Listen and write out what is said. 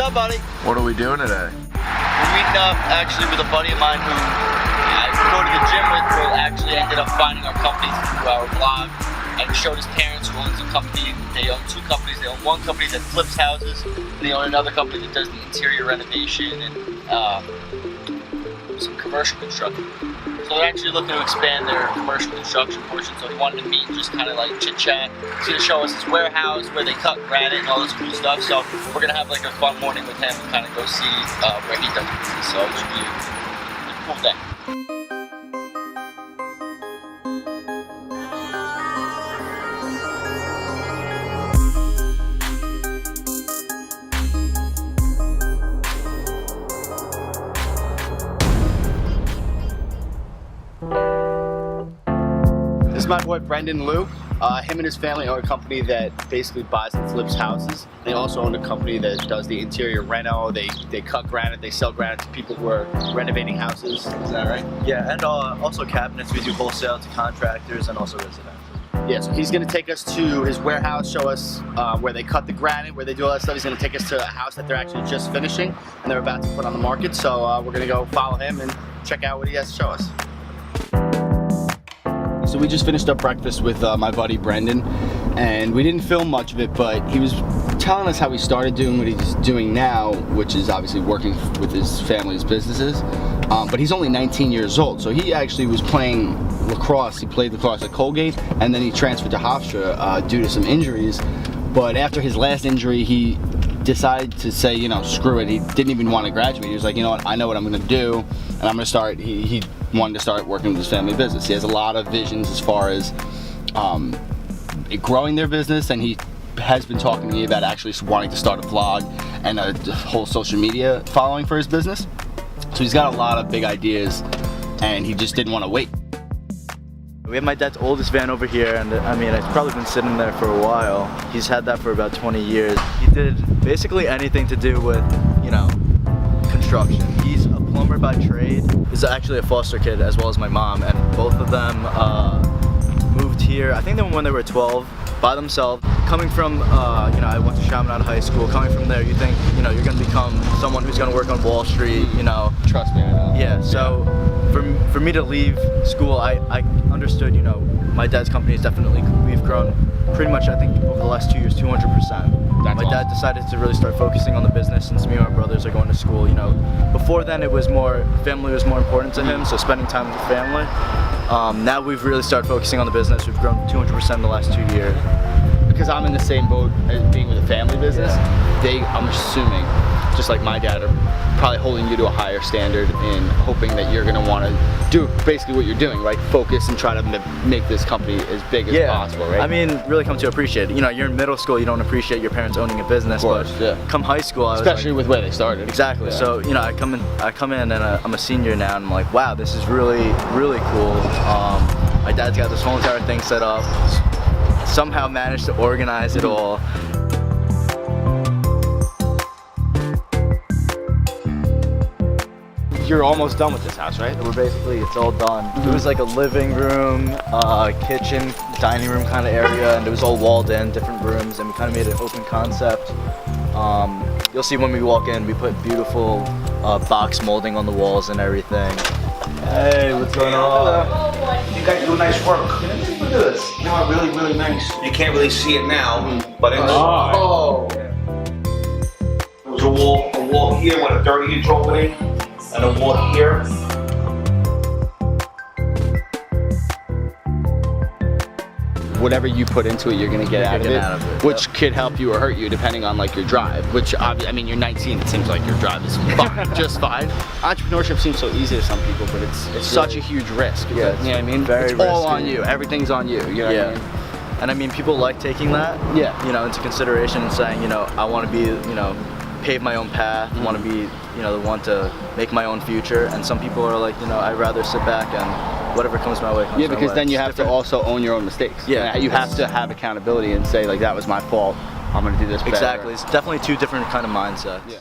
up, buddy? What are we doing today? We're meeting up actually with a buddy of mine who I go to the gym with, who actually ended up finding our company through our blog, and showed his parents who owns a company. They own two companies. They own one company that flips houses, and they own another company that does the interior renovation and some commercial construction. So they're actually looking to expand their commercial construction portion, so he wanted to meet and just kind of like chit chat. He's going to show us his warehouse where they cut granite and all this cool stuff. So we're going to have like a fun morning with him and kind of go see where he does business. So it should be a cool day. This is my boy Brendon Luu. Him and his family own a company that basically buys and flips houses. They also own a company that does the interior reno. They cut granite, they sell granite to people who are renovating houses. Is that right? Yeah, and also cabinets. We do wholesale to contractors and also residential. Yeah, so he's going to take us to his warehouse, show us where they cut the granite, where they do all that stuff. He's going to take us to a house that they're actually just finishing and they're about to put on the market. So we're going to go follow him and check out what he has to show us. So we just finished up breakfast with my buddy Brendon, and we didn't film much of it, but he was telling us how he started doing what he's doing now, which is obviously working with his family's businesses. But he's only 19 years old, so he actually was playing lacrosse. He played lacrosse at Colgate, and then he transferred to Hofstra due to some injuries. But after his last injury, he decided to say, you know, screw it. He didn't even want to graduate. He was like, you know what, I know what I'm going to do, and I'm going to start. He wanted to start working with his family business. He has a lot of visions as far as growing their business, and he has been talking to me about actually wanting to start a vlog and a whole social media following for his business. So he's got a lot of big ideas, and he just didn't want to wait. We have my dad's oldest van over here, and I mean, it's probably been sitting there for a while. He's had that for about 20 years. He did basically anything to do with, you know, construction. He's a plumber by trade. He's actually a foster kid as well as my mom, and both of them moved here, I think when they were 12, by themselves. Coming from, you know, I went to Chaminade High School. Coming from there, you think, you know, you're going to become someone who's going to work on Wall Street, you know. Trust me, I know. Yeah, so for me to leave school, I understood, you know, my dad's company is definitely, we've grown pretty much, I think, over the last 2 years, 200%. My dad decided to really start focusing on the business since me and my brothers are going to school, you know. Before then, it was more, family was more important to him, so spending time with the family. Now we've really started focusing on the business. We've grown 200% in the last 2 years. Because I'm in the same boat as being with a family business, I'm assuming, just like my dad, are probably holding you to a higher standard and hoping that you're going to want to do basically what you're doing, right? Focus and try to make this company as big as possible, right? I mean, really come to appreciate it. You know, you're in middle school, you don't appreciate your parents owning a business, of course, but come high school, I was especially like, with where they started. Exactly. Yeah. So, you know, I come in and I'm a senior now, and I'm like, wow, this is really, really cool. My dad's got this whole entire thing set up. Somehow managed to organize it all. You're almost done with this house, right? It's all done. It was like a living room, kitchen, dining room kind of area, and it was all walled in, different rooms, and we kind of made an open concept. You'll see when we walk in, we put beautiful box molding on the walls and everything. Hey, what's going on? You guys do nice work. Look at this. You know, really, really nice. You can't really see it now, but inside. Oh. There was a wall here with a 30-inch opening, and a wall here. Whatever you put into it, you're gonna get out of it, which could help you or hurt you depending on like your drive. Which I mean, you're 19. It seems like your drive is fine, just fine. Entrepreneurship seems so easy to some people, but it's such a huge risk. Yeah, you know what I mean? Very it's all on you. Everything's on you. You know what I mean? And I mean, people like taking that, you know, into consideration and saying, you know, I want to be, you know, pave my own path. Want to be, you know, the one to make my own future. And some people are like, you know, I'd rather sit back and whatever comes my way comes my way. Yeah, because then you have to also own your own mistakes. Yeah, you have to have accountability and say like, that was my fault. I'm gonna do this better. Exactly. It's definitely two different kind of mindsets. Yeah.